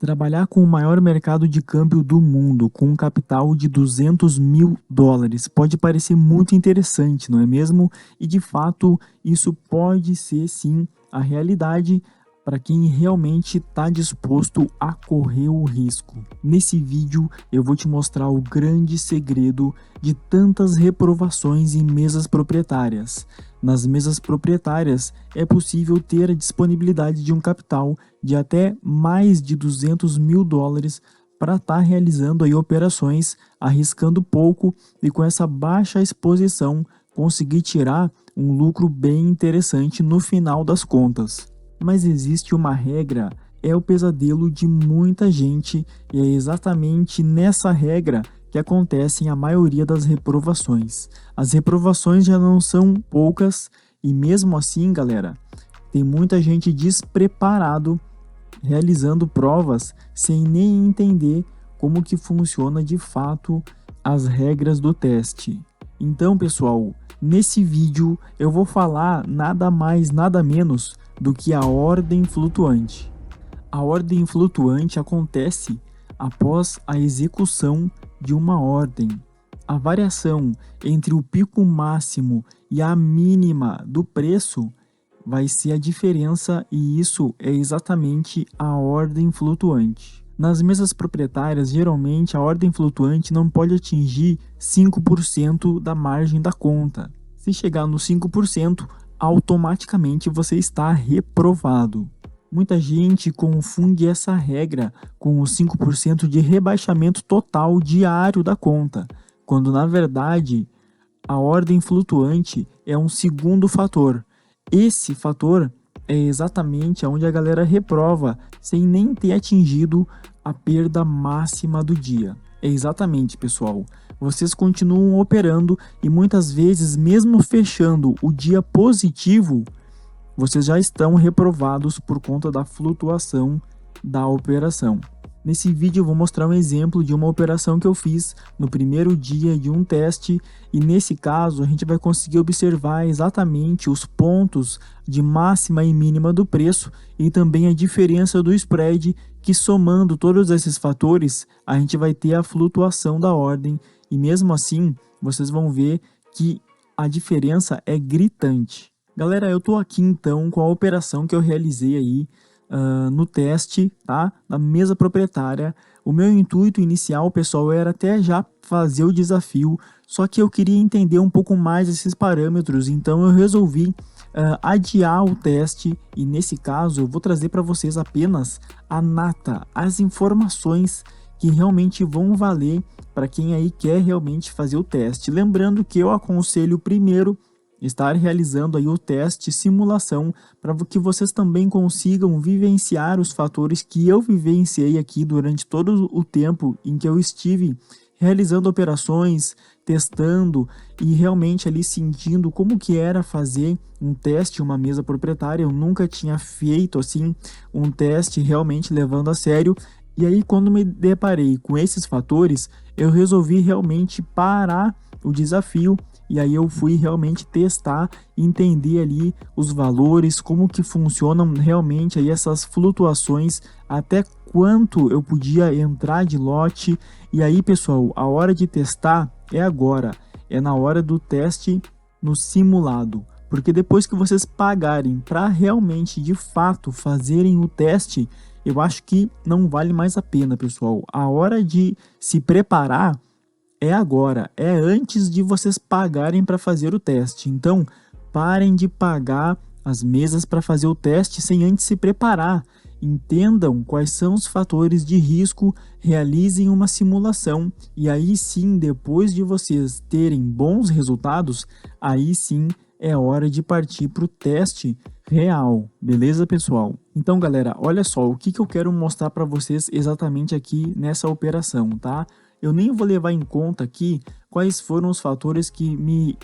Trabalhar com o maior mercado de câmbio do mundo, com um capital de US$ 200.000, pode parecer muito interessante, não é mesmo? E de fato, isso pode ser sim a realidade para quem realmente está disposto a correr o risco. Nesse vídeo, eu vou te mostrar o grande segredo de tantas reprovações em mesas proprietárias. Nas mesas proprietárias, é possível ter a disponibilidade de um capital de até mais de US$ 200.000 para estar realizando aí operações, arriscando pouco e com essa baixa exposição conseguir tirar um lucro bem interessante no final das contas. Mas existe uma regra, é o pesadelo de muita gente e é exatamente nessa regra que acontecem a maioria das reprovações. As reprovações já não são poucas e mesmo assim, galera, tem muita gente despreparado realizando provas sem nem entender como que funciona de fato as regras do teste. Então, pessoal, nesse vídeo eu vou falar nada mais, nada menos do que a ordem flutuante. A ordem flutuante acontece após a execução de uma ordem. A variação entre o pico máximo e a mínima do preço vai ser a diferença e isso é exatamente a ordem flutuante. Nas mesas proprietárias, geralmente a ordem flutuante não pode atingir 5% da margem da conta. Se chegar no 5%, automaticamente você está reprovado. Muita gente confunde essa regra com os 5% de rebaixamento total diário da conta, quando na verdade a ordem flutuante é um segundo fator. Esse fator é exatamente onde a galera reprova sem nem ter atingido a perda máxima do dia. É exatamente, pessoal. Vocês continuam operando e muitas vezes, mesmo fechando o dia positivo, vocês já estão reprovados por conta da flutuação da operação. Nesse vídeo eu vou mostrar um exemplo de uma operação que eu fiz no primeiro dia de um teste e nesse caso a gente vai conseguir observar exatamente os pontos de máxima e mínima do preço e também a diferença do spread, que somando todos esses fatores a gente vai ter a flutuação da ordem e mesmo assim vocês vão ver que a diferença é gritante. Galera, eu tô aqui então com a operação que eu realizei aí no teste, tá? Na mesa proprietária. O meu intuito inicial, pessoal, era até já fazer o desafio, só que eu queria entender um pouco mais esses parâmetros, então eu resolvi adiar o teste e nesse caso eu vou trazer para vocês apenas a nata, as informações que realmente vão valer para quem aí quer realmente fazer o teste. Lembrando que eu aconselho primeiro estar realizando aí o teste simulação para que vocês também consigam vivenciar os fatores que eu vivenciei aqui durante todo o tempo em que eu estive realizando operações, testando e realmente ali sentindo como que era fazer um teste em uma mesa proprietária. Eu nunca tinha feito assim um teste realmente levando a sério. E aí quando me deparei com esses fatores, eu resolvi realmente parar o desafio e aí eu fui realmente testar, entender ali os valores, como que funcionam realmente aí essas flutuações, até quanto eu podia entrar de lote. E aí, pessoal, a hora de testar é agora, é na hora do teste no simulado, porque depois que vocês pagarem para realmente de fato fazerem o teste, eu acho que não vale mais a pena, pessoal. A hora de se preparar é agora, é antes de vocês pagarem para fazer o teste. Então, parem de pagar as mesas para fazer o teste sem antes se preparar. Entendam quais são os fatores de risco, realizem uma simulação e aí sim, depois de vocês terem bons resultados, aí sim é hora de partir para o teste real, beleza, pessoal? Então, galera, olha só, o que eu quero mostrar para vocês exatamente aqui nessa operação, tá? Eu nem vou levar em conta aqui quais foram os fatores que me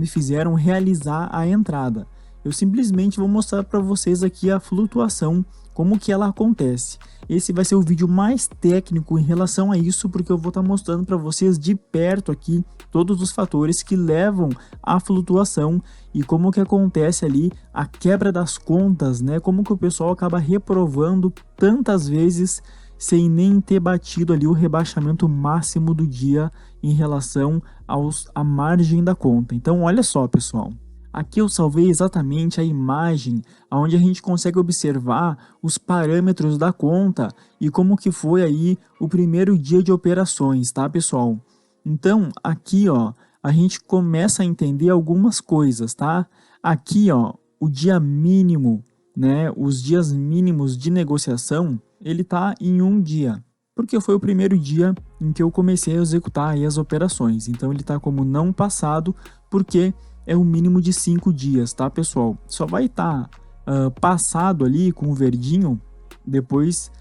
fizeram realizar a entrada. Eu simplesmente vou mostrar para vocês aqui a flutuação, como que ela acontece. Esse vai ser o vídeo mais técnico em relação a isso, porque eu vou estar mostrando para vocês de perto aqui todos os fatores que levam à flutuação e como que acontece ali a quebra das contas, né? Como que o pessoal acaba reprovando tantas vezes sem nem ter batido ali o rebaixamento máximo do dia em relação à margem da conta. Então, olha só, pessoal. Aqui eu salvei exatamente a imagem onde a gente consegue observar os parâmetros da conta e como que foi aí o primeiro dia de operações, tá, pessoal? Então, aqui, ó, a gente começa a entender algumas coisas, tá? Aqui, ó, o dia mínimo, né, os dias mínimos de negociação, ele tá em um dia, porque foi o primeiro dia em que eu comecei a executar aí as operações. Então, ele tá como não passado, porque é o mínimo de 5 dias, tá, pessoal? Só vai estar passado ali com o verdinho depois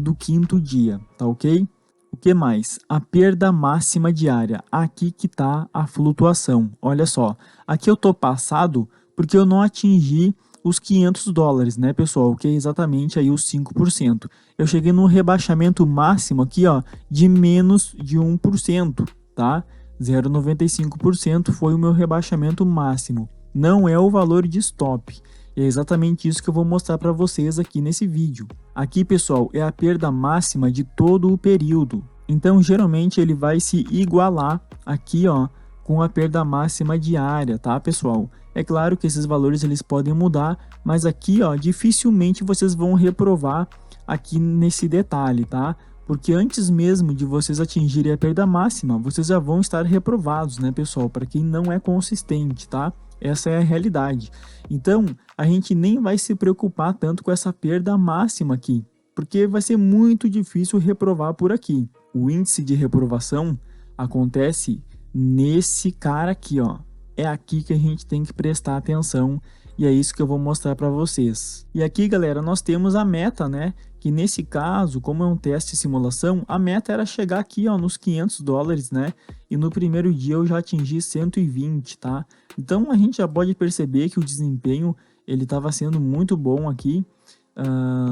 do 5º dia, tá ok? O que mais? A perda máxima diária. Aqui que tá a flutuação. Olha só, aqui eu tô passado porque eu não atingi os 500 dólares, né, pessoal? Que é exatamente aí os 5%. Eu cheguei no rebaixamento máximo aqui, ó, de menos de 1%, tá? 0,95% foi o meu rebaixamento máximo. Não é o valor de stop. É exatamente isso que eu vou mostrar para vocês aqui nesse vídeo. Aqui, pessoal, é a perda máxima de todo o período. Então, geralmente, ele vai se igualar aqui, ó, com a perda máxima diária, tá, pessoal? É claro que esses valores eles podem mudar, mas aqui, ó, dificilmente vocês vão reprovar aqui nesse detalhe, tá? Porque antes mesmo de vocês atingirem a perda máxima, vocês já vão estar reprovados, né, pessoal? Para quem não é consistente, tá? Essa é a realidade. Então, a gente nem vai se preocupar tanto com essa perda máxima aqui, porque vai ser muito difícil reprovar por aqui. O índice de reprovação acontece nesse cara aqui, ó. É aqui que a gente tem que prestar atenção e é isso que eu vou mostrar para vocês. E aqui, galera, nós temos a meta, né? Que nesse caso, como é um teste de simulação, a meta era chegar aqui, ó, nos 500 dólares, né? E no primeiro dia eu já atingi 120, tá? Então a gente já pode perceber que o desempenho ele estava sendo muito bom aqui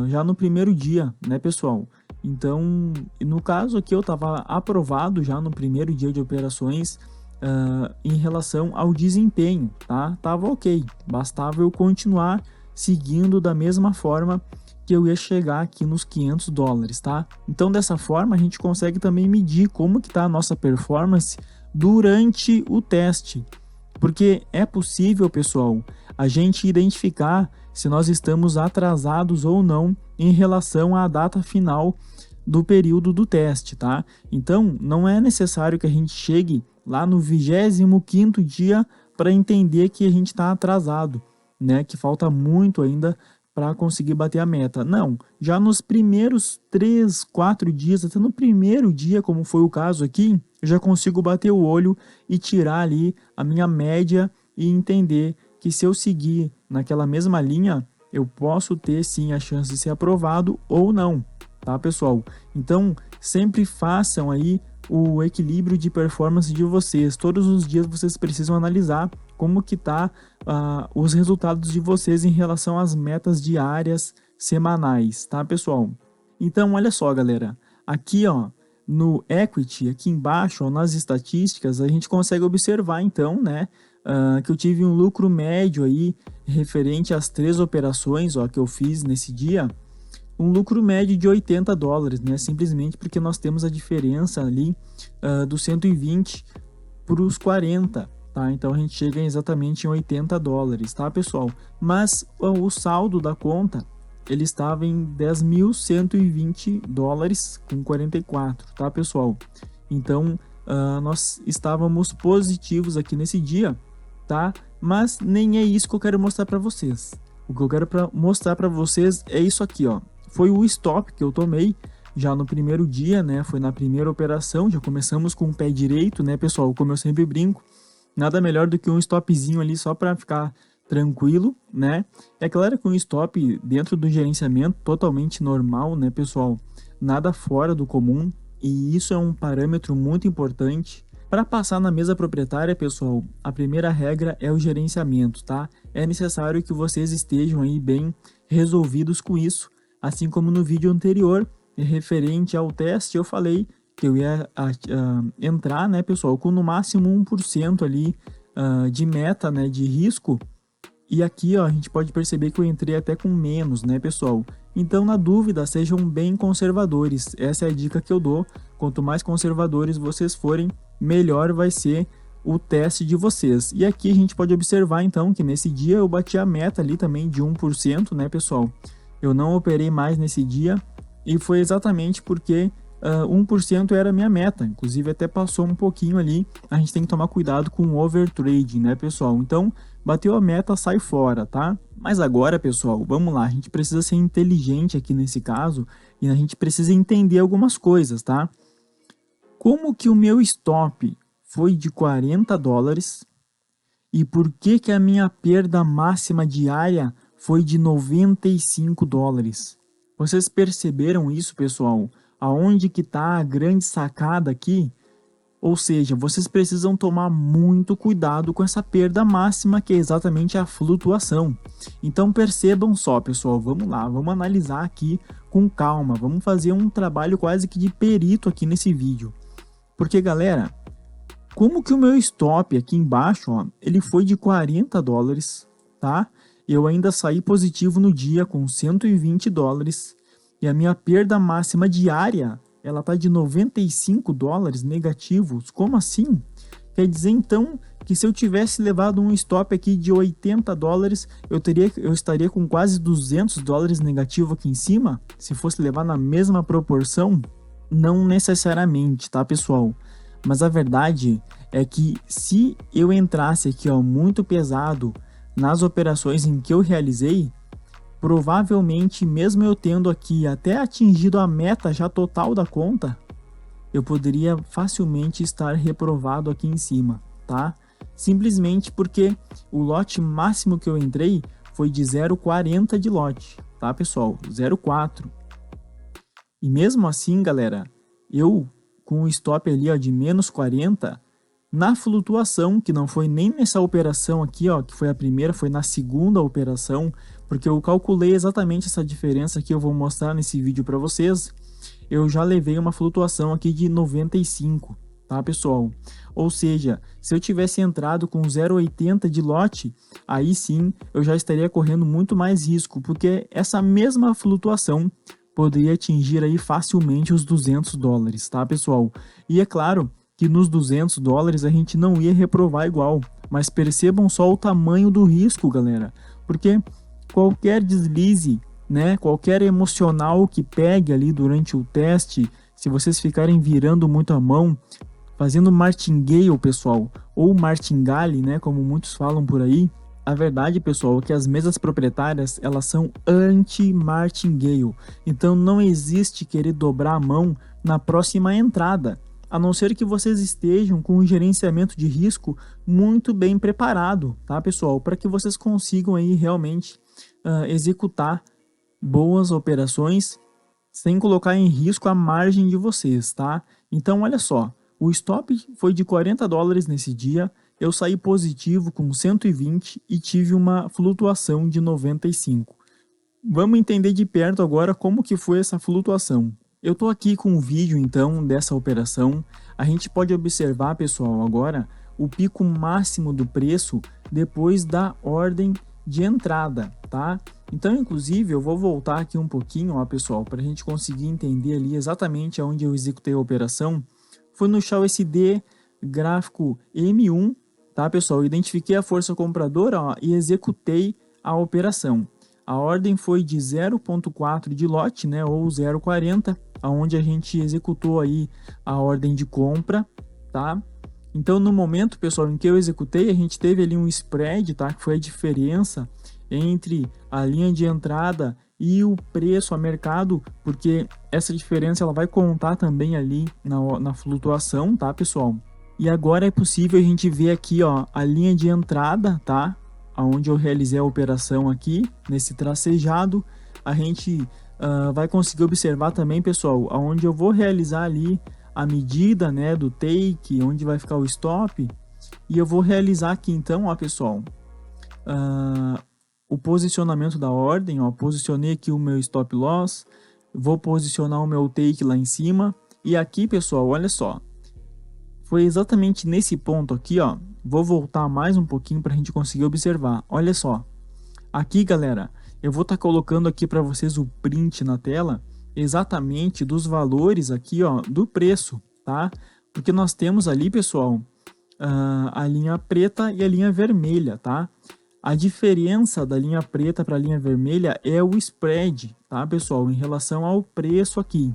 já no primeiro dia, né, pessoal? Então, no caso aqui eu estava aprovado já no primeiro dia de operações em relação ao desempenho, tá? Tava ok, bastava eu continuar seguindo da mesma forma que eu ia chegar aqui nos 500 dólares, tá? Então, dessa forma, a gente consegue também medir como que tá a nossa performance durante o teste. Porque é possível, pessoal, a gente identificar se nós estamos atrasados ou não em relação à data final do período do teste, tá? Então, não é necessário que a gente chegue lá no 25º dia para entender que a gente está atrasado, né? Que falta muito ainda para conseguir bater a meta. Não, já nos primeiros 3, 4 dias, até no primeiro dia, como foi o caso aqui, eu já consigo bater o olho e tirar ali a minha média e entender que se eu seguir naquela mesma linha, eu posso ter sim a chance de ser aprovado ou não, tá, pessoal? Então, sempre façam aí o equilíbrio de performance de vocês. Todos os dias vocês precisam analisar como que tá os resultados de vocês em relação às metas diárias, semanais, tá, pessoal? Então, olha só, galera. Aqui, ó, no Equity, aqui embaixo, ó, nas estatísticas, a gente consegue observar, então, né, que eu tive um lucro médio aí, referente às 3 operações, ó, que eu fiz nesse dia, um lucro médio de 80 dólares, né? Simplesmente porque nós temos a diferença ali dos 120 para os 40, tá? Então a gente chega exatamente em 80 dólares, tá, pessoal? Mas o saldo da conta, ele estava em 10.120 dólares com 44, tá, pessoal? Então nós estávamos positivos aqui nesse dia, tá? Mas nem é isso que eu quero mostrar para vocês. O que eu quero mostrar para vocês é isso aqui, ó. Foi o stop que eu tomei já no primeiro dia, né? Foi na primeira operação, já começamos com o pé direito, né, pessoal? Como eu sempre brinco, nada melhor do que um stopzinho ali só para ficar tranquilo, né? É claro que um stop dentro do gerenciamento totalmente normal, né, pessoal? Nada fora do comum, e isso é um parâmetro muito importante. Para passar na mesa proprietária, pessoal, a primeira regra é o gerenciamento, tá? É necessário que vocês estejam aí bem resolvidos com isso, Assim como no vídeo anterior, referente ao teste, eu falei que eu ia entrar, né, pessoal, com no máximo 1% ali de meta, né, de risco. E aqui, ó, a gente pode perceber que eu entrei até com menos, né, pessoal? Então, na dúvida, sejam bem conservadores. Essa é a dica que eu dou. Quanto mais conservadores vocês forem, melhor vai ser o teste de vocês. E aqui a gente pode observar, então, que nesse dia eu bati a meta ali também de 1%, né, pessoal? Eu não operei mais nesse dia e foi exatamente porque 1% era a minha meta. Inclusive, até passou um pouquinho ali. A gente tem que tomar cuidado com o overtrading, né, pessoal? Então, bateu a meta, sai fora, tá? Mas agora, pessoal, vamos lá. A gente precisa ser inteligente aqui nesse caso e a gente precisa entender algumas coisas, tá? Como que o meu stop foi de 40 dólares e por que que a minha perda máxima diária foi de 95 dólares? Vocês perceberam isso, pessoal? Aonde que está a grande sacada aqui? Ou seja, vocês precisam tomar muito cuidado com essa perda máxima, que é exatamente a flutuação. Então percebam só, pessoal, vamos lá, vamos analisar aqui com calma, vamos fazer um trabalho quase que de perito aqui nesse vídeo. Porque, galera, como que o meu stop aqui embaixo, ó, ele foi de 40 dólares, tá? Eu ainda saí positivo no dia com 120 dólares e a minha perda máxima diária ela tá de 95 dólares negativos. Como assim? Quer dizer então que se eu tivesse levado um stop aqui de 80 dólares, eu estaria com quase 200 dólares negativo aqui em cima? Se fosse levar na mesma proporção? Não necessariamente, tá, pessoal? Mas a verdade é que se eu entrasse aqui, ó, muito pesado nas operações em que eu realizei, provavelmente, mesmo eu tendo aqui até atingido a meta já total da conta, eu poderia facilmente estar reprovado aqui em cima, tá? Simplesmente porque o lote máximo que eu entrei foi de 0,40 de lote, tá, pessoal? 0,4. E mesmo assim, galera, eu com o stop ali, ó, de menos 40, na flutuação, que não foi nem nessa operação aqui, ó, que foi a primeira, foi na segunda operação, porque eu calculei exatamente essa diferença que eu vou mostrar nesse vídeo para vocês. Eu já levei uma flutuação aqui de 95, tá, pessoal? Ou seja, se eu tivesse entrado com 0,80 de lote, aí sim eu já estaria correndo muito mais risco, porque essa mesma flutuação poderia atingir aí facilmente os 200 dólares, tá, pessoal? E é claro que nos 200 dólares a gente não ia reprovar igual, mas percebam só o tamanho do risco, galera, porque qualquer deslize, né, qualquer emocional que pegue ali durante o teste, se vocês ficarem virando muito a mão, fazendo martingale, pessoal, ou martingale, né, como muitos falam por aí, a verdade, pessoal, é que as mesas proprietárias, elas são anti-martingale, então não existe querer dobrar a mão na próxima entrada, a não ser que vocês estejam com um gerenciamento de risco muito bem preparado, tá, pessoal, para que vocês consigam aí realmente executar boas operações sem colocar em risco a margem de vocês, tá? Então, olha só, o stop foi de 40 dólares nesse dia, eu saí positivo com 120 e tive uma flutuação de 95. Vamos entender de perto agora como que foi essa flutuação. Eu tô aqui com o vídeo então dessa operação. A gente pode observar, pessoal, agora o pico máximo do preço depois da ordem de entrada, tá? Então, inclusive, eu vou voltar aqui um pouquinho, ó, pessoal, para a gente conseguir entender ali exatamente aonde eu executei a operação. Foi no Chal SD gráfico M1, tá, pessoal? Eu identifiquei a força compradora, ó, e executei a operação. A ordem foi de 0,4 de lote, né, ou 0,40, aonde a gente executou aí a ordem de compra, tá? Então, no momento, pessoal, em que eu executei, a gente teve ali um spread, tá? Que foi a diferença entre a linha de entrada e o preço a mercado, porque essa diferença ela vai contar também ali na flutuação, tá, pessoal? E agora é possível a gente ver aqui, ó, a linha de entrada, tá? Onde eu realizei a operação aqui, nesse tracejado, a gente vai conseguir observar também, pessoal, aonde eu vou realizar ali a medida, né, do take, onde vai ficar o stop, e eu vou realizar aqui então, ó, pessoal, o posicionamento da ordem, ó, posicionei aqui o meu stop loss, vou posicionar o meu take lá em cima, e aqui, pessoal, olha só, foi exatamente nesse ponto aqui, ó, vou voltar mais um pouquinho para a gente conseguir observar, olha só, aqui, galera, eu vou estar colocando aqui para vocês o print na tela, exatamente dos valores aqui, ó, do preço, tá? Porque nós temos ali, pessoal, a linha preta e a linha vermelha, tá? A diferença da linha preta para a linha vermelha é o spread, tá, pessoal? Em relação ao preço aqui.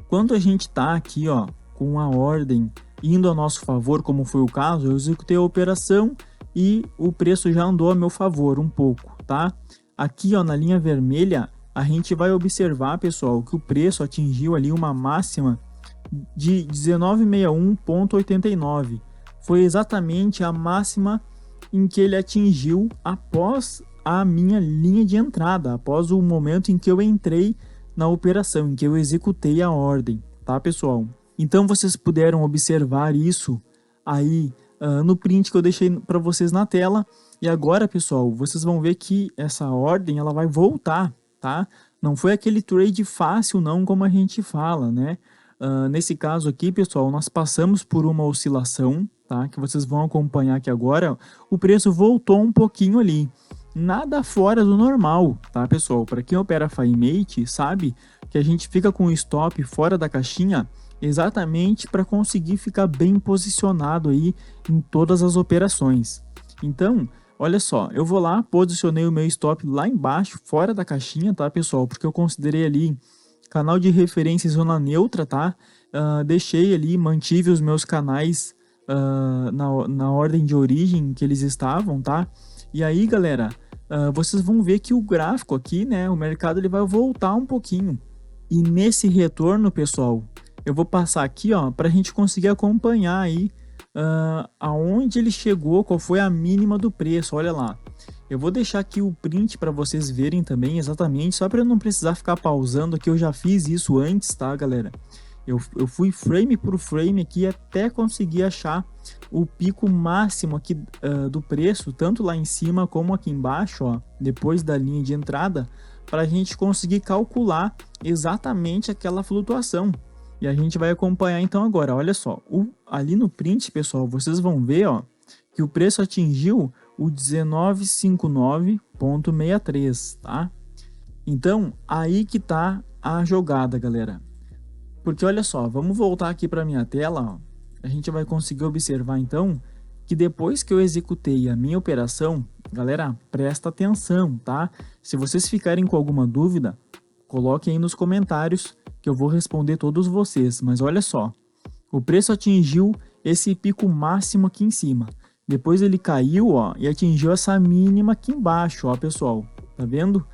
Quando a gente tá aqui, ó, com a ordem indo a nosso favor, como foi o caso, eu executei a operação e o preço já andou a meu favor um pouco, tá? Aqui, ó, na linha vermelha, a gente vai observar, pessoal, que o preço atingiu ali uma máxima de 1961,89. Foi exatamente a máxima em que ele atingiu após a minha linha de entrada, após o momento em que eu entrei na operação, em que eu executei a ordem, tá, pessoal? Então vocês puderam observar isso aí no print que eu deixei para vocês na tela. E agora, pessoal, vocês vão ver que essa ordem ela vai voltar, tá? Não foi aquele trade fácil não, como a gente fala, né? Nesse caso aqui, pessoal, nós passamos por uma oscilação, tá? Que vocês vão acompanhar aqui agora. O preço voltou um pouquinho ali. Nada fora do normal, tá, pessoal? Para quem opera FiMate, sabe que a gente fica com o stop fora da caixinha exatamente para conseguir ficar bem posicionado aí em todas as operações. Então, olha só, eu vou lá, posicionei o meu stop lá embaixo, fora da caixinha, tá, pessoal? Porque eu considerei ali canal de referência zona neutra, tá? Deixei ali, mantive os meus canais na ordem de origem que eles estavam, tá? E aí, galera, vocês vão ver que o gráfico aqui, né, o mercado ele vai voltar um pouquinho. E nesse retorno, pessoal, eu vou passar aqui, ó, para a gente conseguir acompanhar aí aonde ele chegou, qual foi a mínima do preço, olha lá. Eu vou deixar aqui o print para vocês verem também exatamente, só para eu não precisar ficar pausando aqui, eu já fiz isso antes, tá, galera? Eu fui frame por frame aqui até conseguir achar o pico máximo aqui do preço, tanto lá em cima como aqui embaixo, ó, depois da linha de entrada, para a gente conseguir calcular exatamente aquela flutuação. E a gente vai acompanhar então agora, olha só, ali no print, pessoal, vocês vão ver, ó, que o preço atingiu o 1959,63, tá? Então, aí que tá a jogada, galera. Porque olha só, vamos voltar aqui para minha tela, ó. A gente vai conseguir observar então que depois que eu executei a minha operação, galera, presta atenção, tá? Se vocês ficarem com alguma dúvida, coloquem aí nos comentários que eu vou responder todos vocês. Mas olha só, o preço atingiu esse pico máximo aqui em cima. Depois ele caiu, ó, e atingiu essa mínima aqui embaixo, ó, pessoal. Tá vendo?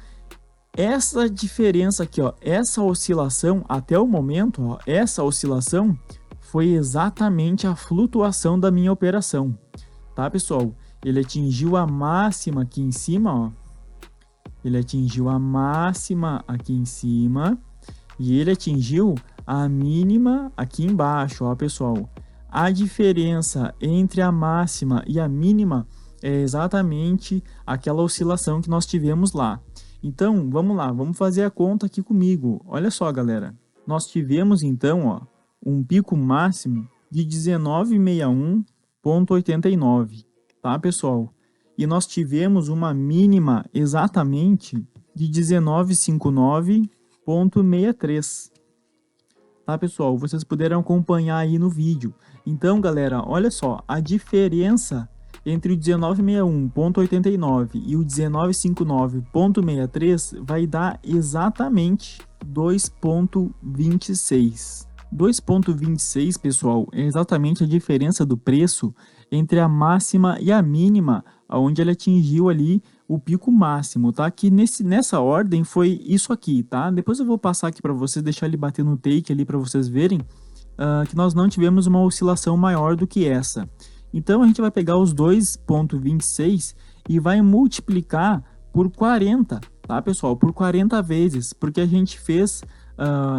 Essa diferença aqui, ó, essa oscilação até o momento, ó, essa oscilação foi exatamente a flutuação da minha operação, tá, pessoal? Ele atingiu a máxima aqui em cima, ó. Ele atingiu a máxima aqui em cima e ele atingiu a mínima aqui embaixo, ó, pessoal. A diferença entre a máxima e a mínima é exatamente aquela oscilação que nós tivemos lá. Então, vamos lá, vamos fazer a conta aqui comigo. Olha só, galera. Nós tivemos, então, ó, um pico máximo de 1961,89, tá, pessoal? E nós tivemos uma mínima exatamente de 1959,63. Tá, pessoal? Vocês puderam acompanhar aí no vídeo. Então, galera, olha só, a diferença entre o 1961,89 e o 1959,63 vai dar exatamente 2,26. 2,26, pessoal, é exatamente a diferença do preço entre a máxima e a mínima, onde ele atingiu ali o pico máximo, tá? Que nessa ordem foi isso aqui, tá? Depois eu vou passar aqui para vocês, deixar ele bater no take ali para vocês verem que nós não tivemos uma oscilação maior do que essa. Então a gente vai pegar os 2,26 e vai multiplicar por 40, tá, pessoal? Por 40 vezes, porque a gente fez,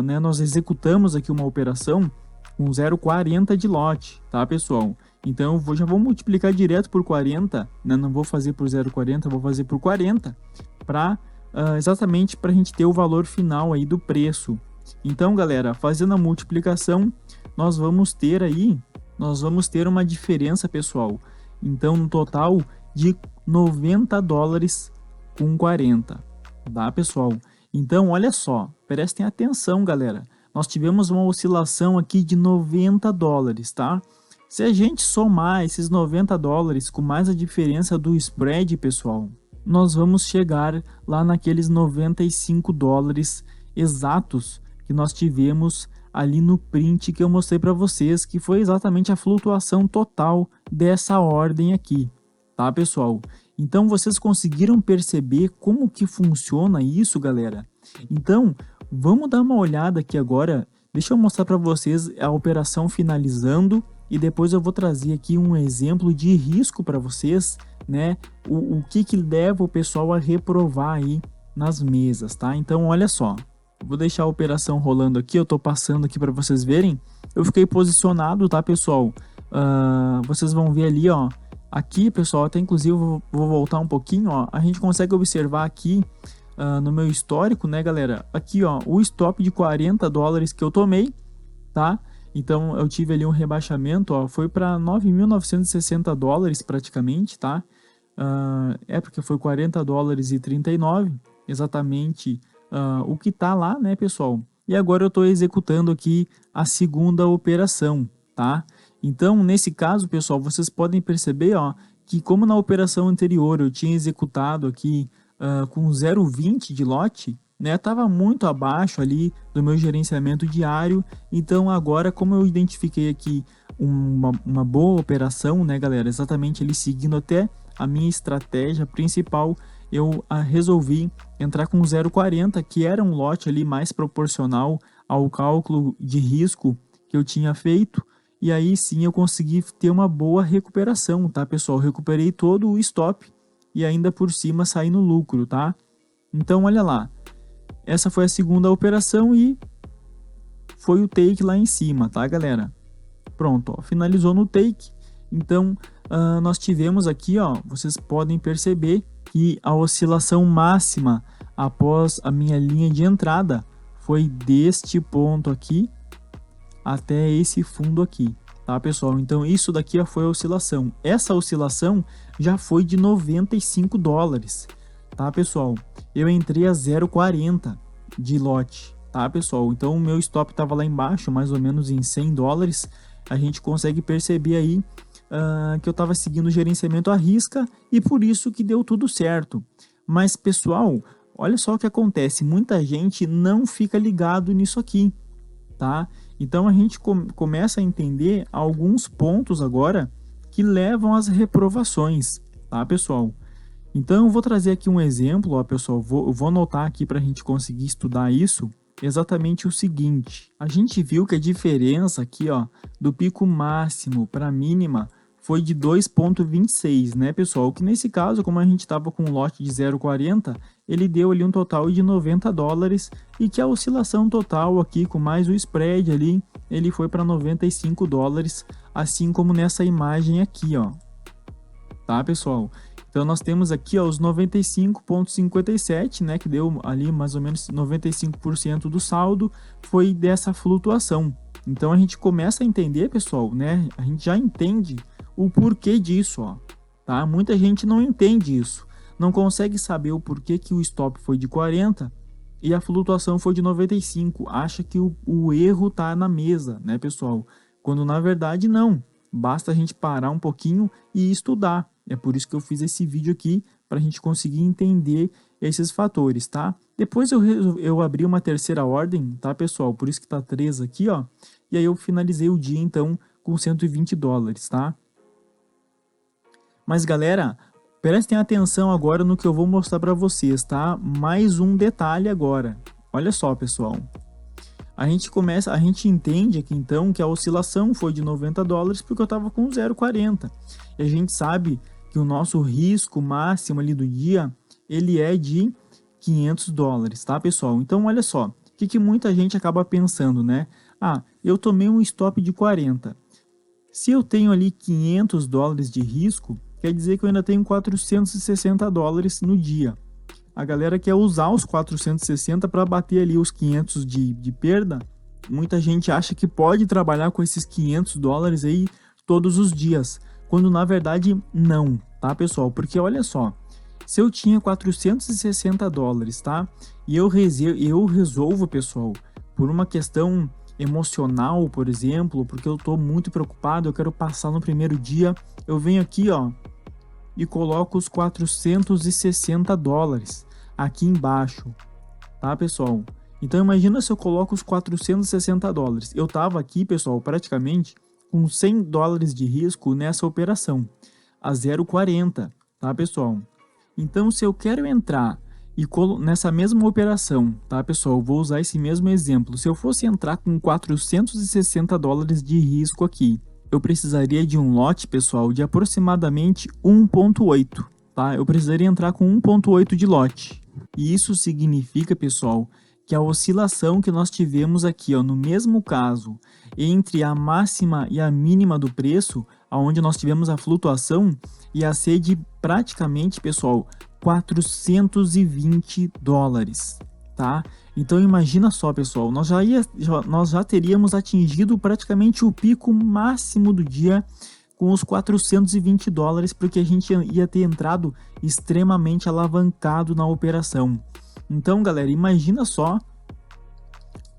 né, nós executamos aqui uma operação com 0,40 de lote, tá, pessoal? Então já vou multiplicar direto por 40, né? Não vou fazer por 0,40, vou fazer por 40, para exatamente para a gente ter o valor final aí do preço. Então, galera, fazendo a multiplicação, nós vamos ter uma diferença, pessoal. Então, no total de 90 dólares com 40, tá, pessoal? Então, olha só, prestem atenção, galera. Nós tivemos uma oscilação aqui de 90 dólares, tá? Se a gente somar esses 90 dólares com mais a diferença do spread, pessoal, nós vamos chegar lá naqueles 95 dólares exatos que nós tivemos ali no print que eu mostrei para vocês, que foi exatamente a flutuação total dessa ordem aqui, tá, pessoal? Então vocês conseguiram perceber como que funciona isso, galera? Então vamos dar uma olhada aqui agora. Deixa eu mostrar para vocês a operação finalizando e depois eu vou trazer aqui um exemplo de risco para vocês, né? O que leva o pessoal a reprovar aí nas mesas, tá? Então olha só. Vou deixar a operação rolando aqui, eu tô passando aqui para vocês verem. Eu fiquei posicionado, tá, pessoal? Vocês vão ver ali, ó. Aqui, pessoal, até inclusive vou voltar um pouquinho, ó. A gente consegue observar aqui no meu histórico, né, galera? Aqui, ó, o stop de 40 dólares que eu tomei, tá? Então eu tive ali um rebaixamento, ó, foi para 9.960 dólares praticamente, tá? Porque foi 40 dólares e 39, exatamente o que tá lá, né, pessoal? E agora eu estou executando aqui a segunda operação, tá? Então, nesse caso, pessoal, vocês podem perceber, ó, que como na operação anterior eu tinha executado aqui com 0,20 de lote, né, estava muito abaixo ali do meu gerenciamento diário. Então agora, como eu identifiquei aqui uma boa operação, né, galera, exatamente ele seguindo até a minha estratégia principal, eu resolvi entrar com 0,40, que era um lote ali mais proporcional ao cálculo de risco que eu tinha feito. E aí sim eu consegui ter uma boa recuperação, tá, pessoal? Recuperei todo o stop e ainda por cima saí no lucro, tá? Então olha lá, essa foi a segunda operação e foi o take lá em cima, tá, galera? Pronto, ó, finalizou no take. Então nós tivemos aqui, ó, vocês podem perceber que a oscilação máxima após a minha linha de entrada foi deste ponto aqui até esse fundo aqui, tá, pessoal? Então isso daqui foi a oscilação. Essa oscilação já foi de 95 dólares, tá, pessoal? Eu entrei a 0,40 de lote, tá, pessoal? Então o meu stop estava lá embaixo, mais ou menos em 100 dólares. A gente consegue perceber aí que eu estava seguindo o gerenciamento à risca e por isso que deu tudo certo. Mas, pessoal, olha só o que acontece. Muita gente não fica ligado nisso aqui, tá? Então a gente começa a entender alguns pontos agora que levam às reprovações, tá, pessoal? Então eu vou trazer aqui um exemplo, ó, pessoal. Eu vou anotar aqui para a gente conseguir estudar isso. Exatamente o seguinte: a gente viu que a diferença aqui, ó, do pico máximo para a mínima foi de 2,26, né, pessoal? Que nesse caso, como a gente estava com um lote de 0,40, ele deu ali um total de 90 dólares e que a oscilação total aqui com mais o spread ali, ele foi para 95 dólares, assim como nessa imagem aqui, ó. Tá, pessoal? Então nós temos aqui, ó, os 95,57, né, que deu ali mais ou menos 95% do saldo foi dessa flutuação. Então a gente começa a entender, pessoal, né? A gente já entende o porquê disso, ó, tá? Muita gente não entende isso, não consegue saber o porquê que o stop foi de 40 e a flutuação foi de 95, acha que o erro tá na mesa, né, pessoal? Quando na verdade não, basta a gente parar um pouquinho e estudar. É por isso que eu fiz esse vídeo aqui, para a gente conseguir entender esses fatores, tá? Depois eu abri uma terceira ordem, tá, pessoal? Por isso que tá 3 aqui, ó. E aí eu finalizei o dia, então, com 120 dólares, tá? Mas, galera, prestem atenção agora no que eu vou mostrar para vocês, tá? Mais um detalhe agora. Olha só, pessoal. A gente entende aqui, então, que a oscilação foi de 90 dólares porque eu estava com 0,40. E a gente sabe que o nosso risco máximo ali do dia, ele é de 500 dólares, tá, pessoal? Então, olha só, o que muita gente acaba pensando, né? Ah, eu tomei um stop de 40. Se eu tenho ali 500 dólares de risco, quer dizer que eu ainda tenho 460 dólares no dia. A galera quer usar os 460 para bater ali os 500 de perda. Muita gente acha que pode trabalhar com esses 500 dólares aí todos os dias, quando na verdade não, tá, pessoal? Porque olha só, se eu tinha 460 dólares, tá? E eu resolvo, pessoal, por uma questão emocional, por exemplo, porque eu tô muito preocupado, eu quero passar no primeiro dia, eu venho aqui, ó, e coloco os 460 dólares aqui embaixo, tá, pessoal? Então imagina se eu coloco os 460 dólares. Eu tava aqui, pessoal, praticamente com 100 dólares de risco nessa operação, a 0,40, tá, pessoal? Então se eu quero entrar e nessa mesma operação, tá, pessoal? Vou usar esse mesmo exemplo. Se eu fosse entrar com 460 dólares de risco aqui, eu precisaria de um lote, pessoal, de aproximadamente 1,8, tá? Eu precisaria entrar com 1,8 de lote. E isso significa, pessoal, que a oscilação que nós tivemos aqui, ó, no mesmo caso, entre a máxima e a mínima do preço, onde nós tivemos a flutuação, ia ser de praticamente, pessoal, 420 dólares, tá? Então imagina só, pessoal, nós já teríamos atingido praticamente o pico máximo do dia com os 420 dólares, porque a gente ia ter entrado extremamente alavancado na operação. Então, galera, imagina só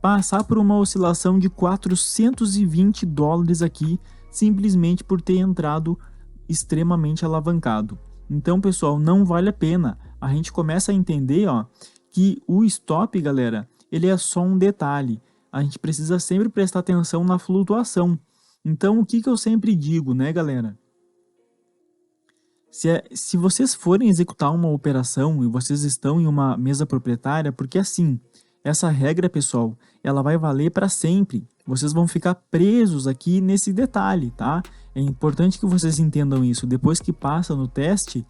passar por uma oscilação de 420 dólares aqui, simplesmente por ter entrado extremamente alavancado. Então, pessoal, não vale a pena. A gente começa a entender, ó, que o stop, galera, ele é só um detalhe. A gente precisa sempre prestar atenção na flutuação. Então, o que eu sempre digo, né, galera? Se vocês forem executar uma operação e vocês estão em uma mesa proprietária, porque assim, essa regra, pessoal, ela vai valer para sempre. Vocês vão ficar presos aqui nesse detalhe, tá? É importante que vocês entendam isso. Depois que passa no teste,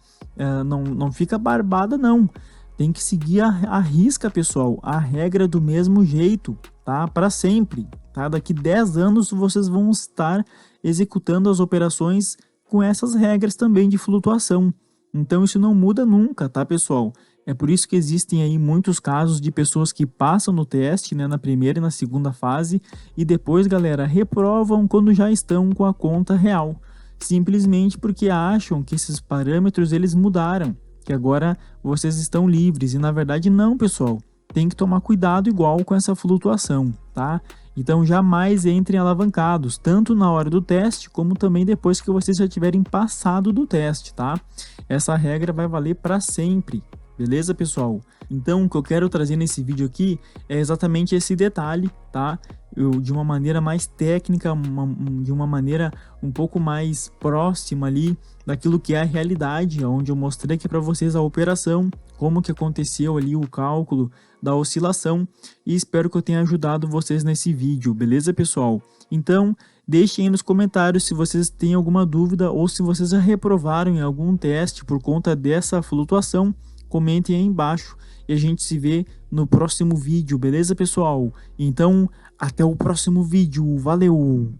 não fica barbada, não. Tem que seguir a risca, pessoal, a regra do mesmo jeito, tá? Para sempre, tá? Daqui 10 anos vocês vão estar executando as operações com essas regras também de flutuação. Então isso não muda nunca, tá, pessoal? É por isso que existem aí muitos casos de pessoas que passam no teste, né, na primeira e na segunda fase, e depois, galera, reprovam quando já estão com a conta real. Simplesmente porque acham que esses parâmetros eles mudaram, que agora vocês estão livres. E na verdade não, pessoal. Tem que tomar cuidado igual com essa flutuação, tá? Então jamais entrem alavancados, tanto na hora do teste, como também depois que vocês já tiverem passado do teste, tá? Essa regra vai valer para sempre. Beleza, pessoal? Então, o que eu quero trazer nesse vídeo aqui é exatamente esse detalhe, tá? De uma maneira mais técnica, de uma maneira um pouco mais próxima ali daquilo que é a realidade, onde eu mostrei aqui para vocês a operação, como que aconteceu ali o cálculo da oscilação, e espero que eu tenha ajudado vocês nesse vídeo, beleza, pessoal? Então, deixem aí nos comentários se vocês têm alguma dúvida ou se vocês já reprovaram em algum teste por conta dessa flutuação. Comentem aí embaixo e a gente se vê no próximo vídeo, beleza, pessoal? Então, até o próximo vídeo. Valeu!